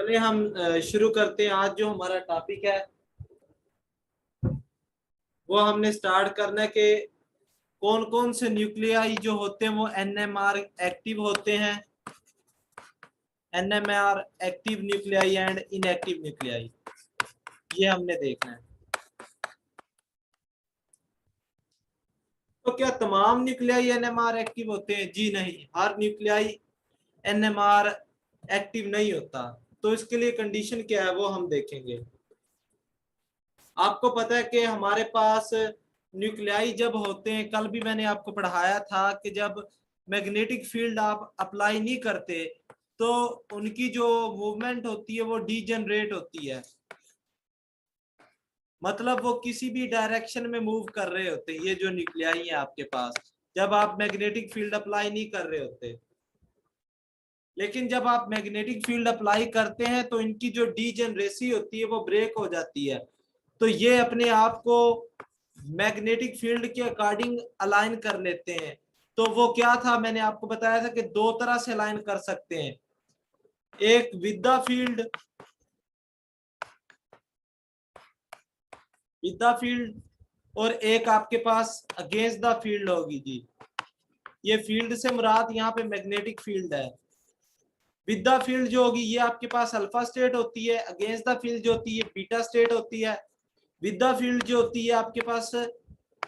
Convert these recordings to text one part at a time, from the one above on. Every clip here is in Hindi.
चलिए हम शुरू करते हैं। आज जो हमारा टॉपिक है वो हमने स्टार्ट करना है कि कौन कौन से न्यूक्लियाई जो होते हैं वो एनएमआर एक्टिव होते हैं, NMR active nuclei and inactive nuclei, ये हमने देखना है। तो क्या तमाम न्यूक्लियाई एनएमआर एक्टिव होते हैं? जी नहीं, हर न्यूक्लियाई एनएमआर एक्टिव नहीं होता। तो इसके लिए कंडीशन क्या है वो हम देखेंगे। आपको पता है कि हमारे पास न्यूक्लियाई जब होते हैं, कल भी मैंने आपको पढ़ाया था कि जब मैग्नेटिक फील्ड आप अप्लाई नहीं करते तो उनकी जो मूवमेंट होती है वो डीजनरेट होती है, मतलब वो किसी भी डायरेक्शन में मूव कर रहे होते हैं। ये जो न्यूक्लियाई है आपके पास, जब आप मैग्नेटिक फील्ड अप्लाई नहीं कर रहे होते, लेकिन जब आप मैग्नेटिक फील्ड अप्लाई करते हैं तो इनकी जो डीजनरेसी होती है वो ब्रेक हो जाती है। तो ये अपने आप को मैग्नेटिक फील्ड के अकॉर्डिंग अलाइन कर लेते हैं। तो वो क्या था, मैंने आपको बताया था कि दो तरह से अलाइन कर सकते हैं, एक विद द फील्ड और एक आपके पास अगेंस्ट द फील्ड होगी जी। ये फील्ड से मुराद यहाँ पे मैग्नेटिक फील्ड है। विद द फील्ड जो होगी ये आपके पास अल्फा स्टेट होती है, अगेंस्ट द फील्ड जो होती है बीटा स्टेट होती है। विद द फील्ड जो होती है आपके पास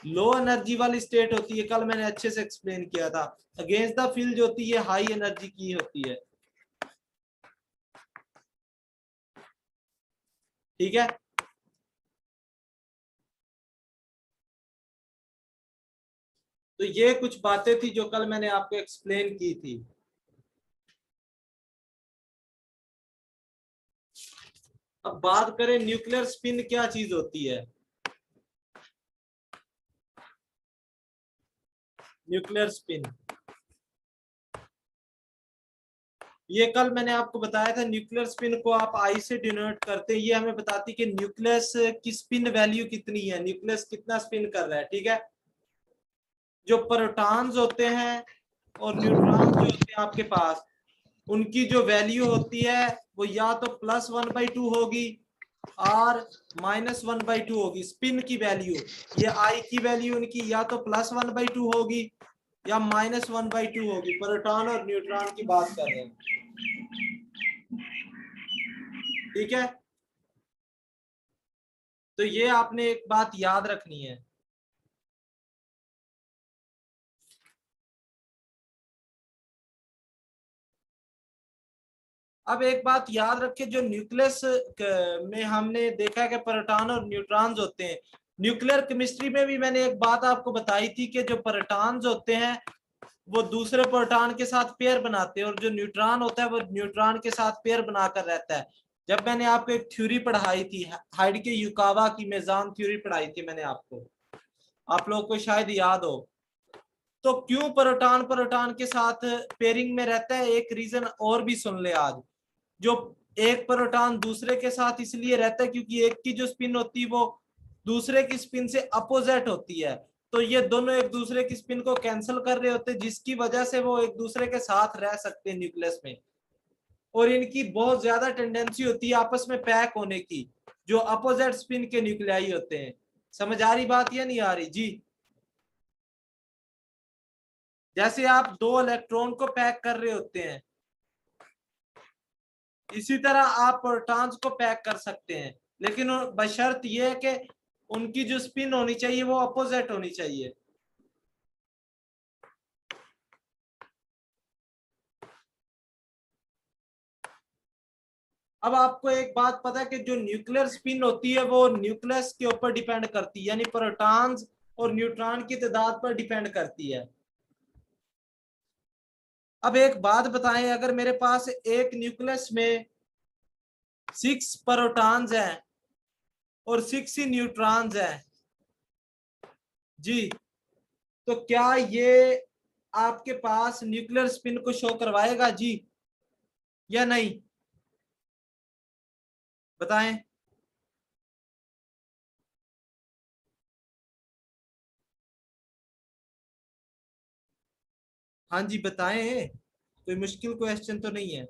लो एनर्जी वाली स्टेट होती है, कल मैंने अच्छे से एक्सप्लेन किया था। अगेंस्ट द फील्ड जो होती है हाई एनर्जी की होती है। ठीक है, तो ये कुछ बातें थी जो कल मैंने आपको एक्सप्लेन की थी। अब बात करें न्यूक्लियर स्पिन क्या चीज होती है। न्यूक्लियर स्पिन, ये कल मैंने आपको बताया था। न्यूक्लियर स्पिन को आप आई से डिनोट करते हैं, ये हमें बताती है कि न्यूक्लियस की स्पिन वैल्यू कितनी है, न्यूक्लियस कितना स्पिन कर रहा है। ठीक है, जो प्रोटॉन्स होते हैं और न्यूट्रॉन्स जो होते हैं आपके पास, उनकी जो वैल्यू होती है वो या तो +1/2 होगी और -1/2 होगी। स्पिन की वैल्यू, ये आई की वैल्यू उनकी या तो +1/2 होगी या -1/2 होगी। प्रोटॉन और न्यूट्रॉन की बात कर रहे हैं। ठीक है, तो ये आपने एक बात याद रखनी है। अब एक बात याद रखें, जो न्यूक्लियस में हमने देखा है कि प्रोटॉन और न्यूट्रॉन्स होते हैं। न्यूक्लियर केमिस्ट्री में भी मैंने एक बात आपको बताई थी कि जो प्रोटॉन्स होते हैं वो दूसरे प्रोटॉन के साथ पेयर बनाते हैं और जो न्यूट्रॉन होता है वो न्यूट्रॉन के साथ पेयर बनाकर रहता है। जब मैंने आपको एक थ्योरी पढ़ाई थी हाइडेगर युकावा की, मेजान थ्योरी पढ़ाई थी मैंने आपको, आप लोगों को शायद याद हो। तो क्यों प्रोटॉन प्रोटॉन के साथ पेयरिंग में रहता है, एक रीजन और भी सुन ले आज। जो एक प्रोटॉन दूसरे के साथ इसलिए रहता है क्योंकि एक की जो स्पिन होती है वो दूसरे की स्पिन से अपोजिट होती है। तो ये दोनों एक दूसरे की स्पिन को कैंसिल कर रहे होते हैं, जिसकी वजह से वो एक दूसरे के साथ रह सकते हैं न्यूक्लियस में। और इनकी बहुत ज्यादा टेंडेंसी होती है आपस में पैक होने की, जो अपोजिट स्पिन के न्यूक्लियाई होते हैं। समझ आ रही बात या नहीं आ रही जी? जैसे आप दो इलेक्ट्रॉन को पैक कर रहे होते हैं, इसी तरह आप प्रोटॉन्स को पैक कर सकते हैं, लेकिन बशर्त यह है कि उनकी जो स्पिन होनी चाहिए वो अपोजिट होनी चाहिए। अब आपको एक बात पता है कि जो न्यूक्लियर स्पिन होती है वो न्यूक्लियस के ऊपर डिपेंड करती है, यानी प्रोटॉन्स और न्यूट्रॉन की तादाद पर डिपेंड करती है। अब एक बात बताएं, अगर मेरे पास एक न्यूक्लियस में 6 प्रोटॉन्स हैं और 6 ही न्यूट्रॉन्स हैं जी, तो क्या ये आपके पास न्यूक्लियर स्पिन को शो करवाएगा जी या नहीं? बताएं। हाँ जी बताएं, कोई मुश्किल क्वेश्चन तो नहीं है।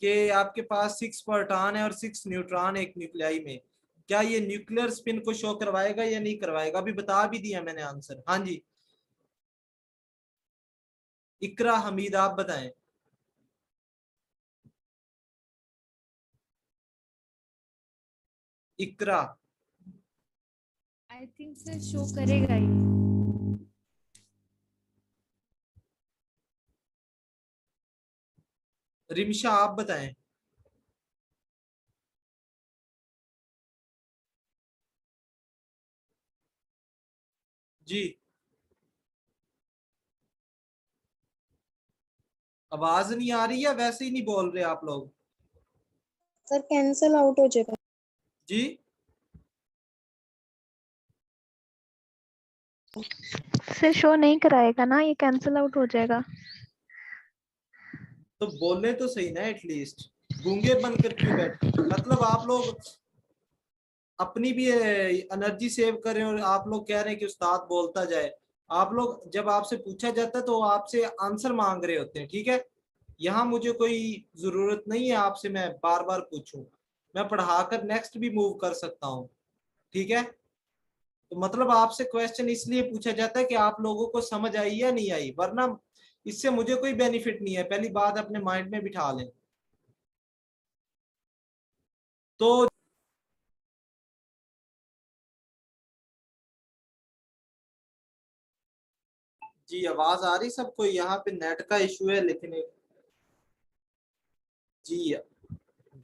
कि आपके पास 6 प्रोटॉन है और 6 न्यूट्रॉन एक न्यूक्लियाई में, क्या ये न्यूक्लियर स्पिन को शो करवाएगा या नहीं करवाएगा? अभी बता भी दिया मैंने आंसर। हाँ जी, इकरा हमीद आप बताएं। इकरा। आई थिंक सर शो करेगा ये। रिमशा आप बताएं। जी, आवाज नहीं आ रही है, वैसे ही नहीं बोल रहे आप लोग? सर कैंसल आउट हो जाएगा। जी, सर शो नहीं कराएगा ना, ये कैंसिल आउट हो जाएगा। तो बोलने तो सही ना एटलीस्ट, गूंगे बनकर क्यों बैठे? मतलब आप लोग अपनी भी एनर्जी सेव करें और आप लोग कह रहे हैं कि उस्ताद बोलता जाए। आप लोग जब आपसे पूछा जाता है तो आपसे आंसर मांग रहे होते हैं, ठीक है? यहाँ मुझे कोई जरूरत नहीं है आपसे मैं बार बार पूछूं, मैं पढ़ाकर नेक्स्ट भी मूव कर सकता हूँ, ठीक है? तो मतलब आपसे क्वेश्चन इसलिए पूछा जाता है कि आप लोगों को समझ आई या नहीं आई, वरना इससे मुझे कोई बेनिफिट नहीं है, पहली बात अपने माइंड में बिठा लें। तो जी, आवाज आ रही सबको? यहाँ पे नेट का इशू है लेकिन जी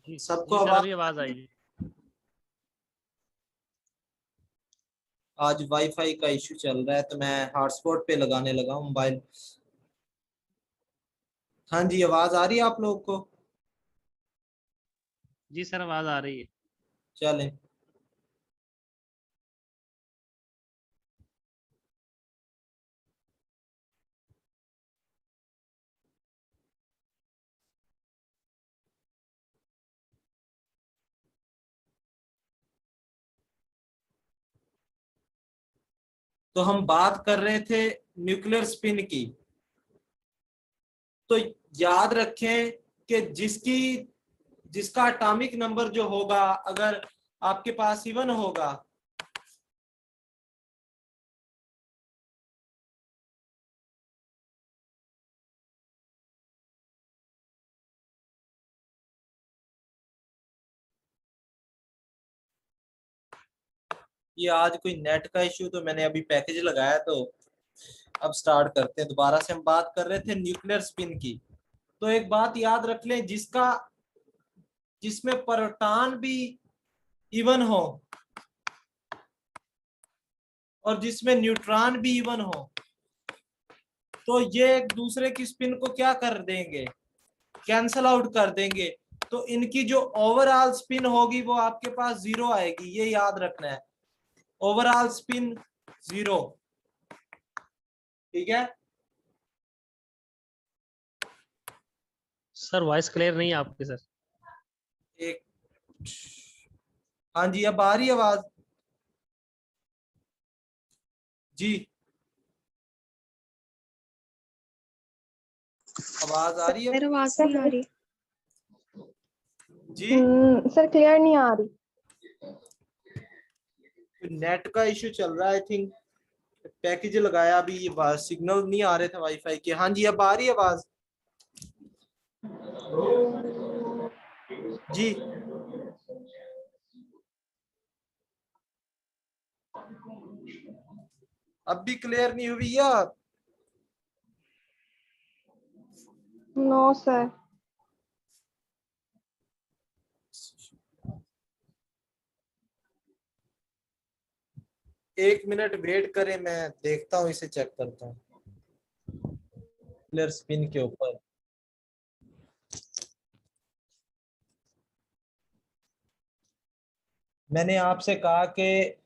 जी सबको जी सर, आवाज अभी आवाज आई जी। आज वाईफाई का इशू चल रहा है तो मैं हॉटस्पॉट पे लगाने लगा हूँ मोबाइल। हाँ जी, आवाज आ रही है आप लोग को? जी सर, आवाज आ रही है। चलें। तो हम बात कर रहे थे न्यूक्लियर स्पिन की। तो याद रखें कि जिसका एटॉमिक नंबर जो होगा, अगर आपके पास इवन होगा, ये आज कोई नेट का इश्यू, तो मैंने अभी पैकेज लगाया तो अब स्टार्ट करते हैं दोबारा से। हम बात कर रहे थे न्यूक्लियर स्पिन की। तो एक बात याद रख लें, जिसमें प्रोटॉन भी इवन हो और जिसमें न्यूट्रॉन भी इवन हो, तो ये एक दूसरे की स्पिन को क्या कर देंगे? कैंसल आउट कर देंगे। तो इनकी जो ओवरऑल स्पिन होगी वो आपके पास 0 आएगी, ये याद रखना है। ओवरऑल स्पिन 0, ठीक है? सर वॉइस क्लियर नहीं है आपकी सर। एक, हाँ जी, अब आ रही है आवाज? जी, आवाज आ रही है? सर आवाज नहीं आ रही। जी, सर क्लियर नहीं आ रही। नेट का इश्यू चल रहा है आई थिंक। पैकेज लगाया अभी, ये सिग्नल नहीं आ रहे थे वाईफाई के। हाँ जी, अब आ रही है आवाज? जी, अब भी क्लियर नहीं हुई यार? No sir. 1 मिनट वेट करें, मैं देखता हूँ, इसे चेक करता हूँ क्लियर स्पिन के ऊपर। मैंने आपसे कहा कि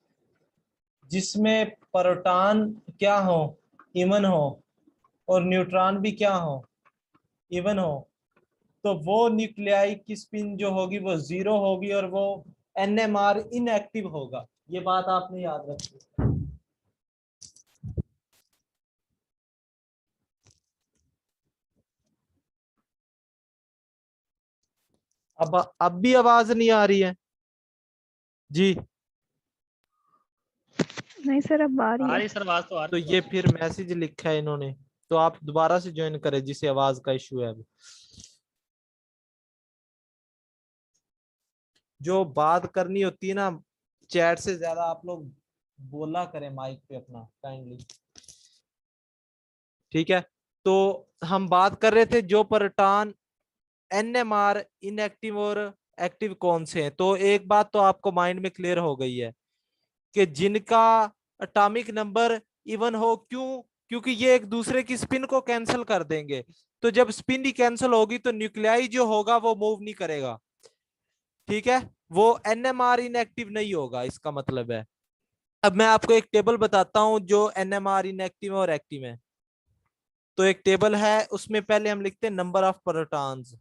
जिसमें प्रोटॉन क्या हो, इवन हो, और न्यूट्रॉन भी क्या हो, इवन हो, तो वो न्यूक्लियाई की स्पिन जो होगी वो 0 होगी और वो NMR इनएक्टिव होगा। ये बात आपने याद रखनी। अब भी आवाज नहीं आ रही है जी? नहीं सर, अब आ रही आ है। रही सर, आवाज तो आ तो रही ये है। फिर मैसेज लिखा है इन्होंने, तो आप दोबारा से ज्वाइन करें जिसे आवाज का इशू है। अब जो बात करनी होती है ना चैट से ज्यादा, आप लोग बोला करें माइक पे अपना काइंडली, ठीक है? तो हम बात कर रहे थे जो प्रोटॉन एनएमआर इनएक्टिव और एक्टिव कौन से हैं। तो एक बात तो आपको माइंड में क्लियर हो गई है कि जिनका एटॉमिक नंबर इवन हो, क्यों? क्योंकि ये एक दूसरे की स्पिन को कैंसिल कर देंगे। तो जब स्पिन ही कैंसिल होगी तो न्यूक्लियाई जो होगा वो मूव नहीं करेगा, ठीक है? वो एनएमआर इनएक्टिव नहीं होगा, इसका मतलब है। अब मैं आपको एक टेबल बताता हूं जो एनएमआर इनएक्टिव और एक्टिव है। तो एक टेबल है, उसमें पहले हम लिखते हैं number of protons,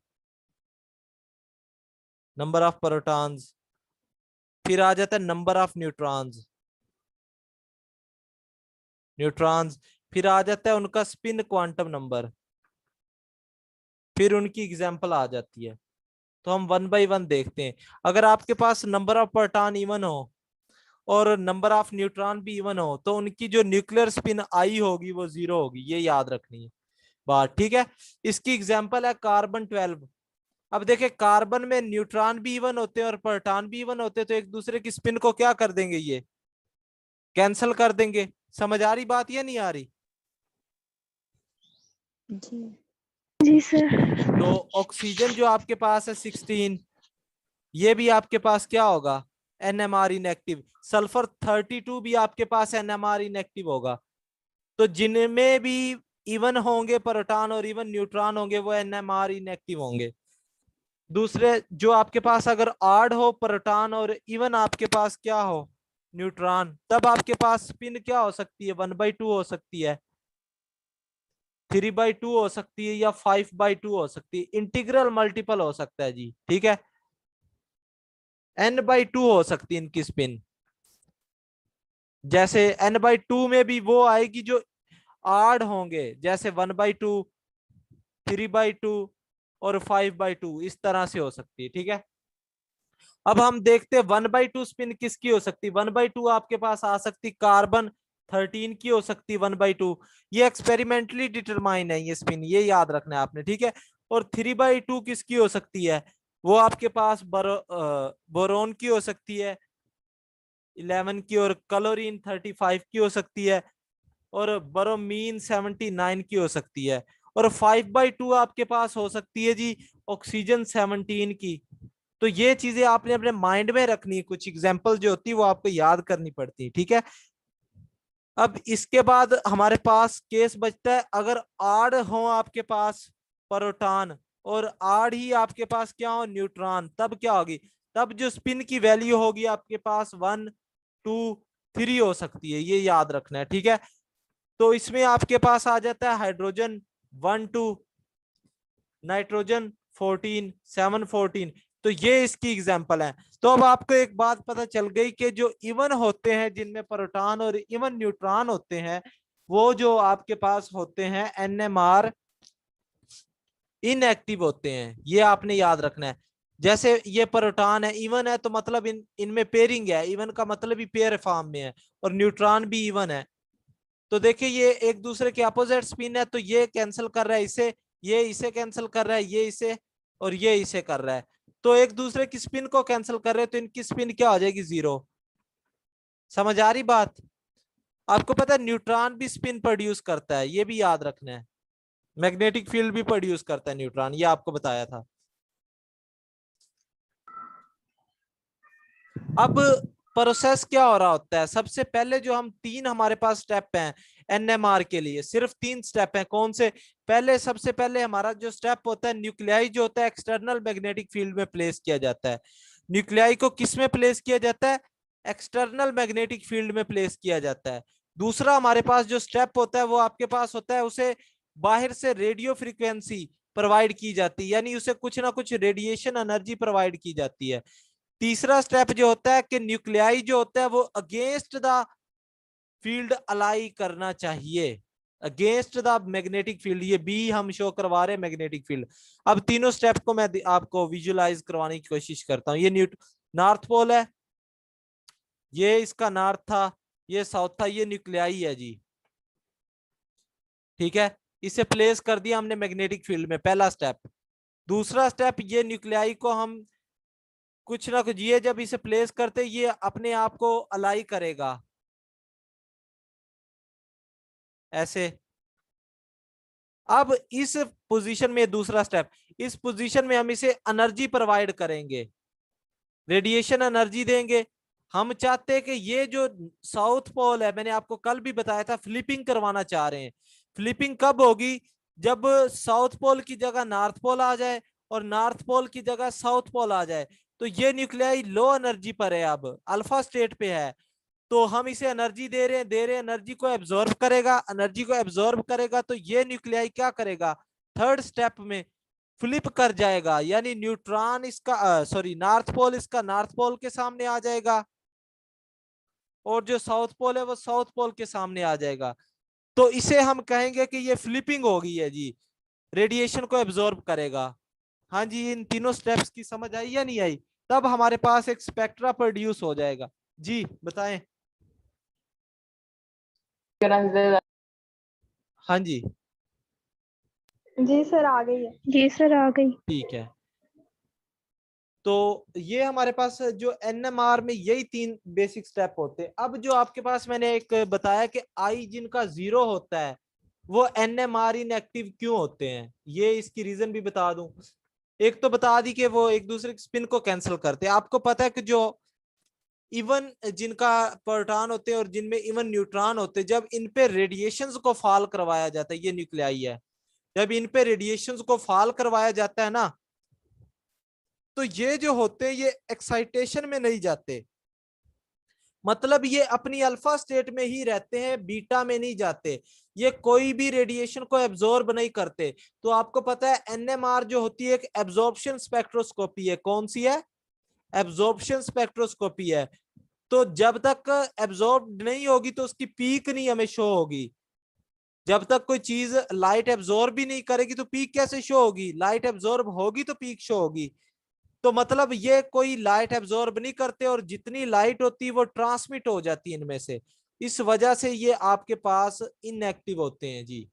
number of protons, फिर आ जाता है नंबर ऑफ न्यूट्रॉन्स, न्यूट्रॉन्स, फिर आ जाता है उनका स्पिन क्वांटम नंबर, फिर उनकी एग्जांपल आ जाती है। तो हम वन बाय वन देखते हैं। अगर आपके पास नंबर ऑफ प्रोटॉन इवन हो और नंबर ऑफ न्यूट्रॉन भी इवन हो तो उनकी जो न्यूक्लियर स्पिन आई होगी वो 0 होगी, ये याद रखनी है बात, ठीक है? इसकी एग्जांपल है कार्बन 12। अब देखें, कार्बन में न्यूट्रॉन भी इवन होते हैं और प्रोटॉन भी इवन होते हैं, तो एक दूसरे की स्पिन को क्या कर देंगे, ये कैंसिल कर देंगे। समझ आ रही बात या नहीं आ रही? जी जी सर। तो ऑक्सीजन जो आपके पास है 16, ये भी आपके पास क्या होगा, एनएमआर इनएक्टिव। सल्फर 32 भी आपके पास एनएमआर इनएक्टिव होगा। तो जिनमें भी इवन होंगे प्रोटॉन और इवन न्यूट्रॉन होंगे वो एनएमआर इनएक्टिव होंगे। दूसरे जो आपके पास अगर आड हो प्रोटॉन और इवन आपके पास क्या हो न्यूट्रॉन, तब आपके पास स्पिन क्या हो सकती है, 1/2 हो सकती है, 3/2 हो सकती है, या 5/2 हो सकती है। इंटीग्रल मल्टीपल हो सकता है जी, ठीक है? n/2 हो सकती है इनकी स्पिन। जैसे n/2 में भी वो आएगी जो आड होंगे, जैसे 1/2, 3/2 और 5/2, इस तरह से हो सकती है, ठीक है? अब हम देखते हैं 1/2 स्पिन किसकी हो सकती है। 1/2 आपके पास आ सकती कार्बन 13 की हो सकती है 1/2। ये एक्सपेरिमेंटली डिटरमाइन है ये स्पिन, ये याद रखना है आपने, ठीक है? और 3/2 किसकी हो सकती है, वो आपके पास बोरोन की हो सकती है 11 की, और क्लोरीन 35 की हो सकती है, और ब्रोमीन 79 की हो सकती है, और 5/2 आपके पास हो सकती है जी ऑक्सीजन 17 की। तो ये चीजें आपने अपने माइंड में रखनी है, कुछ एग्जांपल जो होती है वो आपको याद करनी पड़ती है, ठीक है? अब इसके बाद हमारे पास केस बचता है अगर आड़ हो आपके पास प्रोटॉन और आड़ ही आपके पास क्या हो न्यूट्रॉन, तब क्या होगी, तब जो स्पिन की वैल्यू होगी आपके पास 1, 2, 3 हो सकती है, ये याद रखना है, ठीक है? तो इसमें आपके पास आ जाता है हाइड्रोजन 1, 2, नाइट्रोजन 14, 7, 14। तो ये इसकी एग्जांपल है। तो अब आपको एक बात पता चल गई कि जो इवन होते हैं जिनमें प्रोटॉन और इवन न्यूट्रॉन होते हैं वो जो आपके पास होते हैं एनएमआर इनएक्टिव होते हैं, ये आपने याद रखना है। जैसे ये प्रोटॉन है इवन है तो मतलब इनमें पेयरिंग है, इवन का मतलब ही पेयर फॉर्म में है, और न्यूट्रॉन भी इवन है। तो देखिए ये एक दूसरे के अपोजिट स्पिन है, तो ये कैंसिल कर रहा है इसे, ये इसे कैंसिल कर रहा है, ये इसे और ये इसे कर रहा है, तो एक दूसरे की स्पिन को कैंसिल कर रहे हैं, तो इनकी स्पिन क्या हो जाएगी, 0। समझ आ रही बात? आपको पता है न्यूट्रॉन भी स्पिन प्रोड्यूस करता है, ये भी याद रखना है। मैग्नेटिक फील्ड भी प्रोड्यूस करता है न्यूट्रॉन, ये आपको बताया था। अब प्रोसेस क्या हो रहा होता है, सबसे पहले जो हम 3 हमारे पास स्टेप हैं एनएमआर के लिए, सिर्फ 3 स्टेप हैं। कौन से? पहले सबसे पहले हमारा जो स्टेप होता है न्यूक्लियाई जो होता है एक्सटर्नल मैग्नेटिक फील्ड में प्लेस किया जाता है। न्यूक्लियाई को किस में प्लेस किया जाता है? एक्सटर्नल मैग्नेटिक फील्ड में प्लेस किया जाता है। दूसरा हमारे पास जो स्टेप होता है वो आपके पास होता है उसे बाहर से रेडियो फ्रीक्वेंसी प्रोवाइड की जाती है, यानी उसे कुछ ना कुछ रेडिएशन एनर्जी प्रोवाइड की जाती है। तीसरा स्टेप जो होता है कि न्यूक्लियाई जो होता है वो अगेंस्ट द फील्ड अलाई करना चाहिए, अगेंस्ट द मैग्नेटिक फील्ड, ये बी हम शो करवा रहे हैं मैग्नेटिक फील्ड। अब तीनों स्टेप को मैं आपको विजुलाइज करवाने की कोशिश करता हूँ। ये नॉर्थ पोल है, ये इसका नॉर्थ था, ये साउथ था, ये न्यूक्लियाई है जी। ठीक है, इसे प्लेस कर दिया हमने मैग्नेटिक फील्ड में, पहला स्टेप। दूसरा स्टेप, ये न्यूक्लियाई को हम कुछ ना कुछ, ये जब इसे प्लेस करते ये अपने आप को अलाई करेगा ऐसे। अब इस पोजीशन में, दूसरा स्टेप, इस पोजीशन में हम इसे एनर्जी प्रोवाइड करेंगे, रेडिएशन एनर्जी देंगे। हम चाहते हैं कि ये जो साउथ पोल है, मैंने आपको कल भी बताया था, फ्लिपिंग करवाना चाह रहे हैं। फ्लिपिंग कब होगी? जब साउथ पोल की जगह नॉर्थ पोल आ जाए और नॉर्थ पोल की जगह साउथ पोल आ जाए। तो ये न्यूक्लियाई लो एनर्जी पर है, अब अल्फा स्टेट पे है, तो हम इसे एनर्जी दे रहे हैं, एनर्जी को एब्जॉर्ब करेगा, एनर्जी को एब्जॉर्ब करेगा तो ये न्यूक्लियाई क्या करेगा, थर्ड स्टेप में फ्लिप कर जाएगा, यानी न्यूट्रॉन इसका सॉरी नॉर्थ पोल इसका नॉर्थ पोल के सामने आ जाएगा और जो साउथ पोल है वो साउथ पोल के सामने आ जाएगा। तो इसे हम कहेंगे कि ये फ्लिपिंग हो गई है जी, रेडिएशन को एब्जॉर्ब करेगा। हाँ जी, इन तीनों स्टेप्स की समझ आई या नहीं आई? तब हमारे पास एक स्पेक्ट्रा प्रोड्यूस हो जाएगा। जी बताएं। हाँ जी जी सर आ गई है। जी सर आ गई। ठीक है, तो ये हमारे पास जो एनएमआर में यही तीन बेसिक स्टेप होते हैं। अब जो आपके पास मैंने एक बताया कि आई जिनका 0 होता है वो एनएमआर इनएक्टिव क्यों होते हैं, ये इसकी रीजन भी बता दूं। एक तो बता दी कि वो एक दूसरे के स्पिन को कैंसिल करते हैं। आपको पता है कि जो इवन जिनका प्रोटॉन होते हैं और जिनमें इवन न्यूट्रॉन होते हैं, जब इन पे रेडिएशंस को फॉल करवाया जाता है, ये न्यूक्लियाई है, जब इन पे रेडिएशंस को फॉल करवाया जाता है ना, तो ये जो होते हैं ये एक्साइटेशन में नहीं जाते, मतलब ये अपनी अल्फा स्टेट में ही रहते हैं, बीटा में नहीं जाते, ये कोई भी रेडिएशन को एब्जॉर्ब नहीं करते। तो आपको पता है एनएमआर जो होती है एक एब्जॉर्प्शन स्पेक्ट्रोस्कोपी है। कौन सी है? एब्जॉर्प्शन स्पेक्ट्रोस्कोपी है। तो जब तक एब्जॉर्ब नहीं होगी तो उसकी पीक नहीं हमें शो होगी। जब तक कोई चीज लाइट एब्जॉर्ब भी नहीं करेगी तो पीक कैसे शो होगी? लाइट एब्जॉर्ब होगी तो पीक शो होगी। तो मतलब ये कोई लाइट एब्जॉर्ब नहीं करते और जितनी लाइट होती है वो ट्रांसमिट हो जाती है इनमें से, इस वजह से ये आपके पास इनएक्टिव होते हैं जी।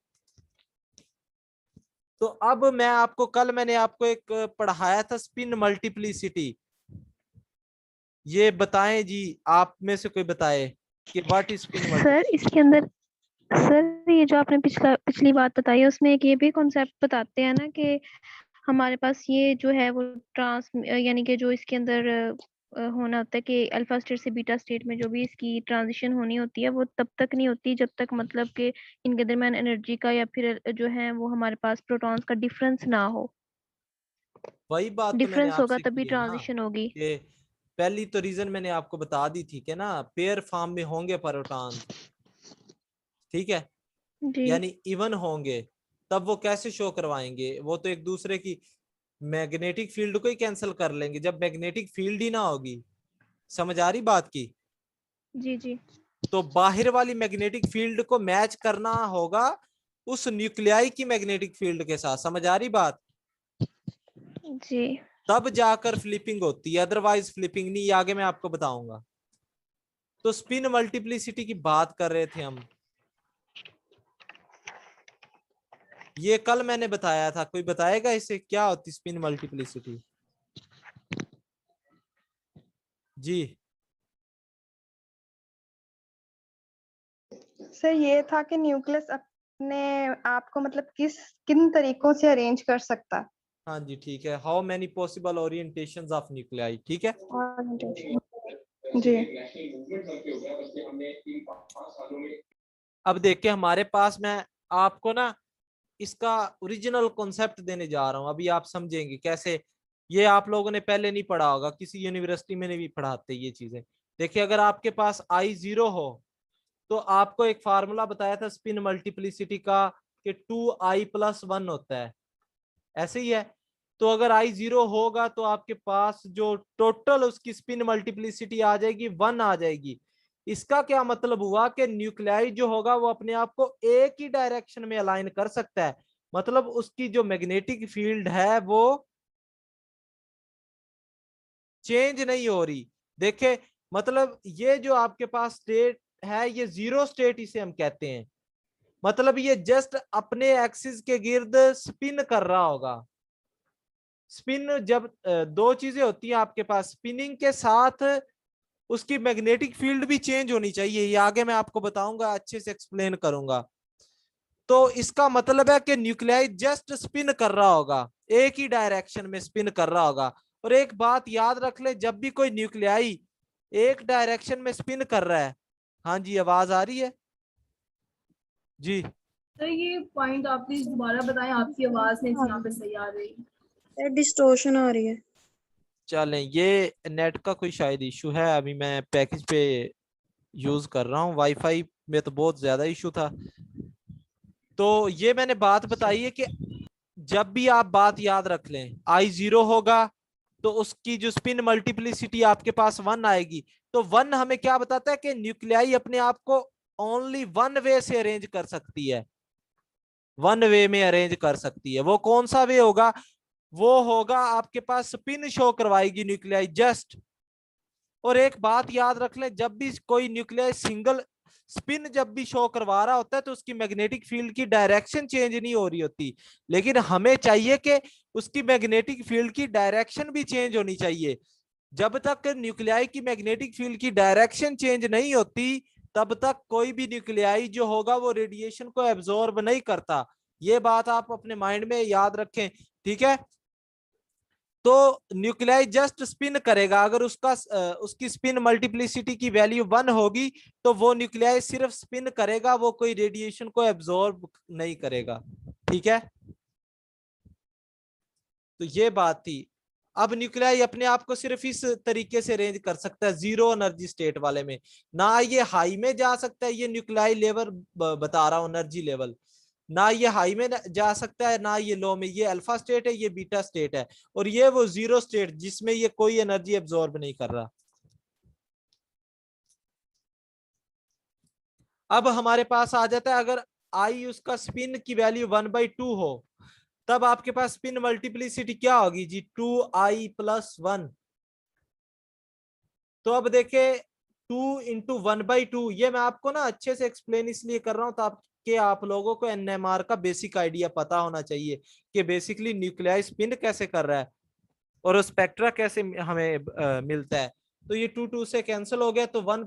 तो अब मैं आपको कल मैंने आपको एक पढ़ाया था स्पिन मल्टीप्लिसिटी, ये बताएं जी, आप में से कोई बताए कि what is spin sir multiplicity? इसके अंदर, सर ये जो आपने पिछली बात बताई है उसमें एक ये भी कॉन्सेप्ट बताते हैं ना कि हमारे पास ये जो है वो यानी कि जो इसके अंदर होना होता है कि अल्फा स्टेट से बीटा स्टेट में जो भी इसकी ट्रांजिशन होनी होती है वो तब तक नहीं होती जब तक मतलब कि इनके दरमियान एनर्जी का या फिर जो है वो हमारे पास प्रोटॉन्स का डिफरेंस ना हो। वही बात तो मैंने डिफरेंस होगा आपसे तभी की है ना, ट्रांजिशन होगी। कि पहली तो रीजन मैंने आपको बता दी थी कि ना पेयर फॉर्म में होंगे प्रोटॉन, ठीक है, जी यानी इवन होंगे, तब वो कैसे शो करवाएंगे? वो तो एक दूसरे की मैग्नेटिक फील्ड को ही कैंसिल कर लेंगे जब मैग्नेटिक फील्ड ही ना होगी। समझ आ रही बात की? जी जी तो बाहर वाली मैग्नेटिक फील्ड को मैच करना होगा उस न्यूक्लियाई की मैग्नेटिक फील्ड के साथ। समझ आ रही बात? जी तब जाकर फ्लिपिंग होती है, अदरवाइज फ्लिपिंग नहीं। आगे मैं आपको बताऊंगा। तो स्पिन मल्टीप्लिसिटी की बात कर रहे थे हम, ये कल मैंने बताया था, कोई बताएगा इसे क्या होती स्पिन मल्टीप्लिसिटी? जी सर ये था कि न्यूक्लियस अपने आप को मतलब किन तरीकों से अरेंज कर सकता है। हाँ जी ठीक है, how many possible orientations of nuclei, ठीक है। जी अब देखिए हमारे पास, मैं आपको ना इसका ओरिजिनल कॉन्सेप्ट देने जा रहा हूं, अभी आप समझेंगे कैसे। ये आप लोगों ने पहले नहीं पढ़ा होगा, किसी यूनिवर्सिटी में नहीं पढ़ाते ये चीजें। देखिए अगर आपके पास I0 हो तो आपको एक फार्मूला बताया था स्पिन मल्टीप्लिसिटी का कि 2I+1 होता है, ऐसे ही है। तो अगर I0 होगा तो आपके पास जो टोटल उसकी स्पिन मल्टीप्लिसिटी आ जाएगी 1 आ जाएगी। इसका क्या मतलब हुआ कि न्यूक्लियाई जो होगा वो अपने आप को एक ही डायरेक्शन में अलाइन कर सकता है, मतलब उसकी जो मैग्नेटिक फील्ड है वो चेंज नहीं हो रही। देखे, मतलब ये जो आपके पास स्टेट है ये जीरो स्टेट इसे हम कहते हैं, मतलब ये जस्ट अपने एक्सिस के गिर्द स्पिन कर रहा होगा। स्पिन जब दो चीजें होती हैं आपके पास, स्पिनिंग के साथ उसकी मैग्नेटिक फील्ड भी चेंज होनी चाहिए, ये आगे मैं आपको बताऊंगा, अच्छे से एक्सप्लेन करूंगा। तो इसका मतलब है कि न्यूक्लियाई जस्ट स्पिन कर रहा होगा, एक ही डायरेक्शन में स्पिन कर रहा होगा। और एक बात याद रख ले, जब भी कोई न्यूक्लियाई एक डायरेक्शन में स्पिन कर रहा है, हाँ जी आवाज आ रही है जी? सर ये पॉइंट आप प्लीज दोबारा बताएं, आपकी आवाज नहीं यहाँ पे सही आ रही। डिस्टोर्शन आ रही है। चलें, ये नेट का कोई शायद इशू है, अभी मैं पैकेज पे यूज कर रहा हूँ, वाईफाई में तो बहुत ज्यादा इशू था। तो ये मैंने बात बताई है कि जब भी आप बात याद रख लें, आई जीरो होगा तो उसकी जो स्पिन मल्टीप्लिसिटी आपके पास 1 आएगी। तो 1 हमें क्या बताता है कि न्यूक्लियाई अपने आप को ओनली वन वे से अरेंज कर सकती है, वन वे में अरेंज कर सकती है। वो कौन सा वे होगा? वो होगा आपके पास स्पिन शो करवाएगी न्यूक्लियाई जस्ट। और एक बात याद रख लें, जब भी कोई न्यूक्लियाई सिंगल स्पिन जब भी शो करवा रहा होता है तो उसकी मैग्नेटिक फील्ड की डायरेक्शन चेंज नहीं हो रही होती, लेकिन हमें चाहिए कि उसकी मैग्नेटिक फील्ड की डायरेक्शन भी चेंज होनी चाहिए। जब तक न्यूक्लियाई की मैग्नेटिक फील्ड की डायरेक्शन चेंज नहीं होती तब तक कोई भी न्यूक्लियाई जो होगा वो रेडिएशन को एब्जॉर्ब नहीं करता। ये बात आप अपने माइंड में याद रखें, ठीक है? तो न्यूक्लियाई जस्ट स्पिन करेगा, अगर उसकी स्पिन मल्टीप्लिसिटी की वैल्यू 1 होगी तो वो न्यूक्लियाई सिर्फ स्पिन करेगा, वो कोई रेडिएशन को एब्जॉर्ब नहीं करेगा, ठीक है? तो ये बात थी। अब न्यूक्लियाई अपने आप को सिर्फ इस तरीके से रेंज कर सकता है जीरो एनर्जी स्टेट वाले में, ना ये हाई में जा सकता है, ये न्यूक्लियाई लेवल बता रहा हूं एनर्जी लेवल, ना ये हाई में जा सकता है ना ये लो में, ये अल्फा स्टेट है ये बीटा स्टेट है, और ये वो जीरो स्टेट जिसमें ये कोई एनर्जी एब्जॉर्ब नहीं कर रहा। अब हमारे पास आ जाता है, अगर आई उसका स्पिन की वैल्यू 1/2 हो तब आपके पास स्पिन मल्टीप्लिसिटी क्या होगी जी? 2i+1। तो अब देखे 2 × 1/2, ये मैं आपको ना अच्छे से एक्सप्लेन इसलिए कर रहा हूं ताकि आप लोगों को एनएमआर का बेसिक आइडिया पता होना चाहिए कि बेसिकली न्यूक्लियाई स्पिन कैसे कर रहा है और स्पेक्ट्रा कैसे हमें मिलता है। तो ये 2 से कैंसिल हो गया, तो 1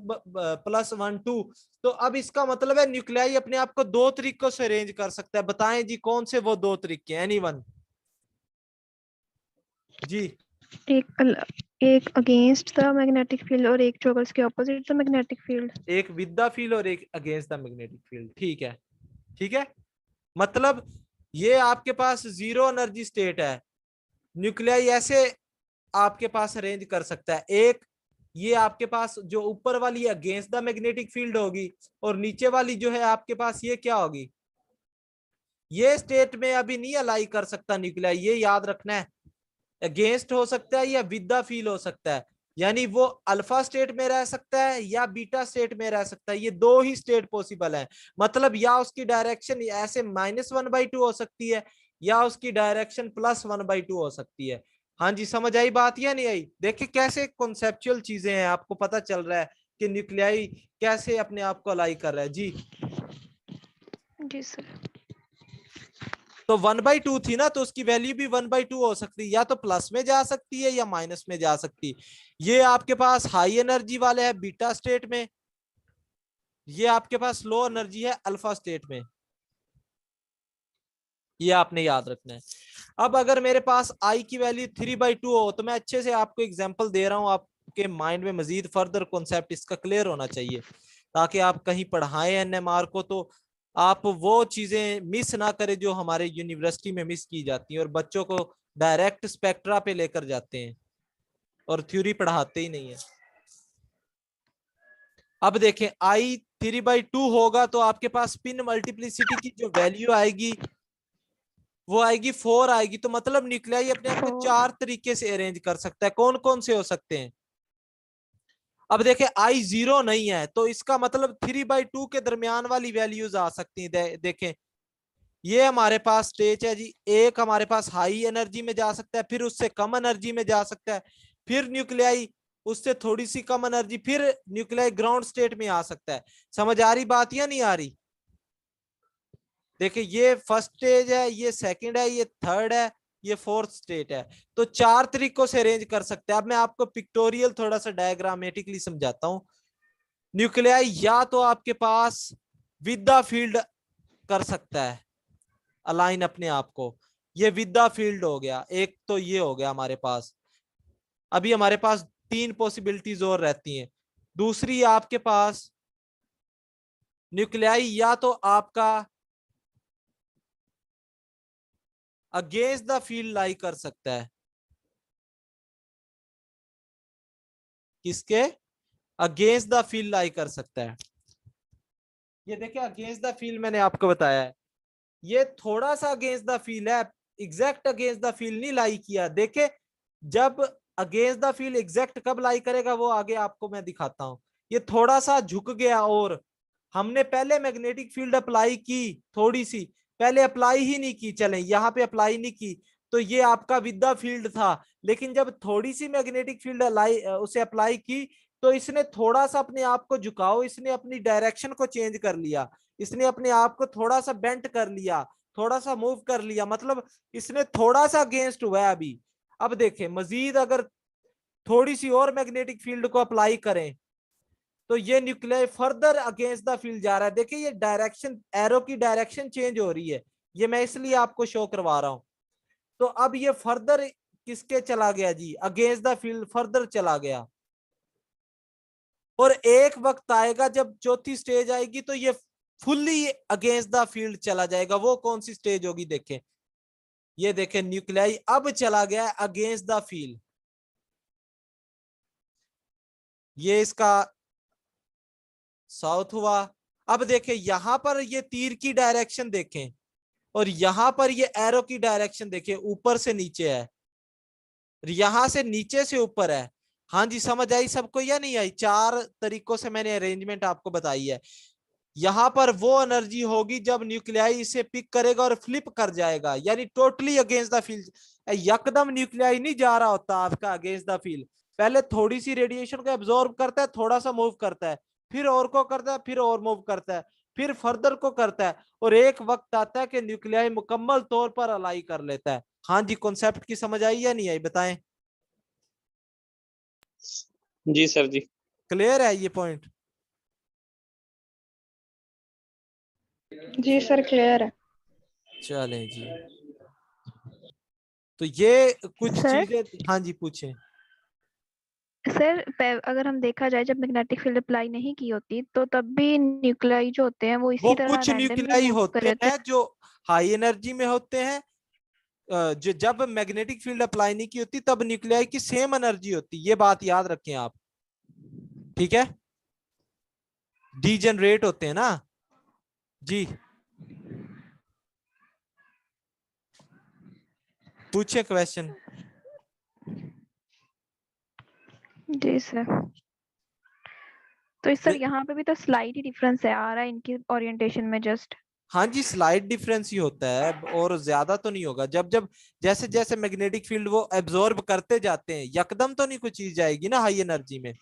+ 1 2। तो अब इसका मतलब है न्यूक्लियाई अपने आप को दो तरीकों से अरेंज कर सकता है, बताएं जी कौन से वो दो तरीके? एनीवन जी? एक अगेंस्ट द मैग्नेटिक फील्ड और एक जो होगा उसके ऑपोजिट द मैग्नेटिक फील्ड। एक विद द फील्ड और एक अगेंस्ट द मैग्नेटिक फील्ड, ठीक है? ठीक है, मतलब ये आपके पास जीरो एनर्जी स्टेट है, न्यूक्लियाई ऐसे आपके पास अरेंज कर सकता है। एक ये आपके पास जो ऊपर वाली अगेंस्ट द मैग्नेटिक फील्ड होगी और नीचे वाली जो है आपके पास ये क्या होगी? ये स्टेट में अभी नहीं अलाई कर सकता न्यूक्लियाई, ये याद रखना है। अगेंस्ट हो सकता है या विद द फील्ड हो सकता है, यानी वो अल्फा स्टेट में रह सकता है या बीटा स्टेट में रह सकता है, ये दो ही स्टेट पॉसिबल है। मतलब या उसकी डायरेक्शन ऐसे -1/2 हो सकती है या उसकी डायरेक्शन +1/2 हो सकती है। हाँ जी, समझ आई बात या नहीं आई? देखिए कैसे कॉन्सेप्चुअल चीजें हैं, आपको पता चल रहा है कि न्यूक्लियाई कैसे अपने आप को अलाई कर रहा है जी? जी सर। तो 1/2 थी ना, तो उसकी वैल्यू भी 1/2 हो सकती है, या तो प्लस में जा सकती है या माइनस में जा सकती है। ये आपके पास हाई एनर्जी वाले है बीटा स्टेट में, ये आपके पास लो एनर्जी है अल्फा स्टेट में, ये आपने याद रखना है। अब अगर मेरे पास आई की वैल्यू 3/2 हो, तो मैं अच्छे से आपको एग्जांपल दे रहा हूं, आपके माइंड में मजीद फर्दर कॉन्सेप्ट इसका क्लियर होना चाहिए, ताकि आप कहीं पढ़ाएं एनएमआर को तो आप वो चीजें मिस ना करें जो हमारे यूनिवर्सिटी में मिस की जाती हैं और बच्चों को डायरेक्ट स्पेक्ट्रा पे लेकर जाते हैं और थ्योरी पढ़ाते ही नहीं है। अब देखें आई 3/2 होगा तो आपके पास स्पिन मल्टीप्लिसिटी की जो वैल्यू आएगी वो आएगी 4 आएगी। तो मतलब न्यूक्लियाई अपने आप को 4 तरीके से अरेंज कर सकता है। कौन कौन से हो सकते हैं? अब देखे I 0 नहीं है तो इसका मतलब 3/2 के दरमियान वाली वैल्यूज आ सकती है। देखें ये हमारे पास स्टेज है जी, एक हमारे पास हाई एनर्जी में जा सकता है, फिर उससे कम एनर्जी में जा सकता है, फिर न्यूक्लियाई उससे थोड़ी सी कम एनर्जी, फिर न्यूक्लियाई ग्राउंड स्टेट में आ सकता है। समझ आ रही बात या नहीं आ रही? देखिए ये फर्स्ट स्टेज है, ये सेकंड है, ये थर्ड है, ये फोर्थ स्टेट है। तो 4 तरीकों से अरेंज कर सकते हैं। अब मैं आपको पिक्टोरियल थोड़ा सा डायग्रामेटिकली समझाता हूं। न्यूक्लियाई या तो आपके पास विद द फील्ड कर सकता है अलाइन अपने आप को, ये विद द फील्ड हो गया एक, तो ये हो गया हमारे पास। अभी हमारे पास 3 पॉसिबिलिटीज और रहती हैं। दूसरी आपके पास न्यूक्लियाई या तो आपका अगेंस्ट द फील्ड लाई कर सकता है। किसके? अगेंस्ट द फील्ड लाई कर सकता है। ये देखिए अगेंस्ट द फील्ड मैंने आपको बताया है, ये थोड़ा सा अगेंस्ट द फील्ड है, एग्जैक्ट अगेंस्ट द फील्ड नहीं लाई किया। देखे जब अगेंस्ट द फील्ड एग्जैक्ट कब लाई करेगा वो आगे आपको मैं दिखाता हूं। ये थोड़ा सा झुक गया और हमने पहले मैग्नेटिक फील्ड अप्लाई की, थोड़ी सी पहले अप्लाई ही नहीं की, चलें यहाँ पे अप्लाई नहीं की तो ये आपका विद द फील्ड था। लेकिन जब थोड़ी सी मैग्नेटिक फील्ड उसे अप्लाई की तो इसने थोड़ा सा अपने आप को झुकाओ, इसने अपनी डायरेक्शन को चेंज कर लिया, इसने अपने आप को थोड़ा सा बेंट कर लिया, थोड़ा सा मूव कर लिया, मतलब इसने थोड़ा सा अगेंस्ट हुआ है अभी। अब देखें मजीद अगर थोड़ी सी और मैग्नेटिक फील्ड को अप्लाई करें तो ये nuclei further against the field जा रहा है। देखिए ये डायरेक्शन, एरो की डायरेक्शन चेंज हो रही है, ये मैं इसलिए आपको शो करवा रहा हूं। तो अब ये फर्दर किसके चला गया जी? अगेंस्ट द फील्ड फर्दर चला गया। और एक वक्त आएगा जब चौथी स्टेज आएगी तो ये फुल्ली अगेंस्ट द फील्ड चला जाएगा। वो कौन सी स्टेज होगी? देखें ये देखें न्यूक्लियाई अब चला गया अगेंस्ट द फील्ड। ये इसका साउथ हुआ। अब देखें यहां पर ये तीर की डायरेक्शन देखें और यहां पर ये एरो की डायरेक्शन देखें, ऊपर से नीचे है, यहां से नीचे से ऊपर है। हाँ जी समझ आई सबको या नहीं आई? 4 तरीकों से मैंने अरेंजमेंट आपको बताई है। यहां पर वो एनर्जी होगी जब न्यूक्लियाई इसे पिक करेगा और फ्लिप कर जाएगा, यानी टोटली अगेंस्ट द फील्ड। यकदम न्यूक्लियाई नहीं जा रहा होता आपका अगेंस्ट द फील्ड, पहले थोड़ी सी रेडिएशन को एब्जॉर्ब करता है, थोड़ा सा मूव करता है, फिर और को करता है, फिर और मूव करता है, फिर फर्दर को करता है, और एक वक्त आता है कि न्यूक्लियाई मुकम्मल तौर पर अलाई कर लेता है। हाँ जी कॉन्सेप्ट की समझ आई या नहीं आई बताएं? जी सर जी। क्लियर है ये पॉइंट? जी सर क्लियर है। चलें जी, तो ये कुछ सर? चीजें। हाँ जी पूछें। सर अगर हम देखा जाए जब मैग्नेटिक फील्ड अप्लाई नहीं की होती तो तब भी न्यूक्लियाई जो होते हैं वो इसी तरह कुछ रैंडमली न्यूक्लियाई मूव कर होते रहे होते हैं जो हाई एनर्जी में होते हैं, जो जब मैग्नेटिक फील्ड अप्लाई नहीं की होती तब न्यूक्लियाई की सेम एनर्जी होती, ये बात याद रखें आप, ठीक है? डीजनरेट होते हैं ना जी। पूछे क्वेश्चन। जी सर। तो सर यहाँ पे भी तो स्लाइड ही डिफरेंस है आ रहा है इनकी ओरिएंटेशन में जस्ट। हाँ जी स्लाइड डिफरेंस ही होता है और ज्यादा तो नहीं होगा। जब जब जैसे जैसे मैग्नेटिक फील्ड वो एब्जॉर्ब करते जाते हैं, यकदम तो नहीं कुछ चीज जाएगी ना हाई एनर्जी में,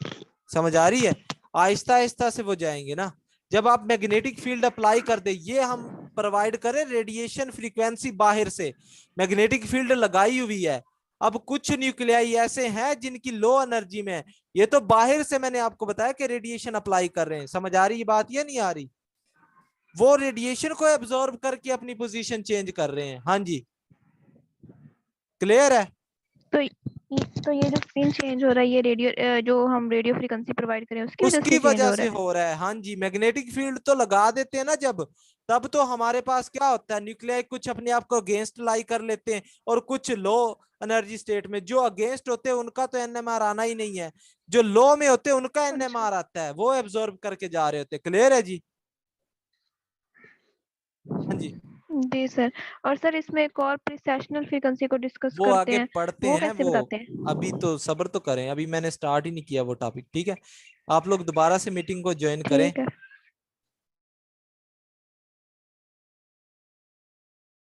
समझ आ रही है? आहिस्ता आहिस्ता से वो जाएंगे ना। जब आप मैग्नेटिक फील्ड अप्लाई कर दे, ये हम प्रोवाइड करें रेडिएशन फ्रीक्वेंसी बाहर से, मैग्नेटिक फील्ड लगाई हुई है। अब कुछ न्यूक्लियाई ऐसे हैं जिनकी लो एनर्जी में है, ये तो बाहर से मैंने आपको बताया कि रेडिएशन अप्लाई कर रहे हैं। समझ आ रही है बात या नहीं आ रही? वो रेडिएशन को एब्जॉर्ब करके अपनी पोजीशन चेंज कर रहे हैं। हाँ जी क्लियर है? तो ये जो स्क्रीन चेंज हो रहा है ये रेडियो जो हम रेडियो फ्रीक्वेंसी प्रोवाइड करें उसकी उसकी वजह वजह से से हो रहा है। हाँ जी मैग्नेटिक फील्ड तो लगा देते हैं ना जब, तब तो हमारे पास क्या होता है, न्यूक्लियाई कुछ अपने आप को अगेंस्ट लाई कर लेते हैं और कुछ लो एनर्जी स्टेट में। जो अगेंस्ट होते हैं उनका तो एनएमआर आना ही नहीं है, जो लो में होते हैं उनका एनएमआर आता है, वो एब्जॉर्ब करके जा रहे होते हैं। क्लियर है जी? हाँ जी जी सर। और सर इसमें एक और प्रिसेशनल फ्रीक्वेंसी को डिस्कस वो करते आगे हैं, पढ़ते वो हैं कैसे वो। बताते हैं? अभी तो सब्र तो करें, अभी मैंने स्टार्ट ही नहीं किया वो टॉपिक, ठीक है? आप लोग दोबारा से मीटिंग को ज्वाइन करें। ठीक है।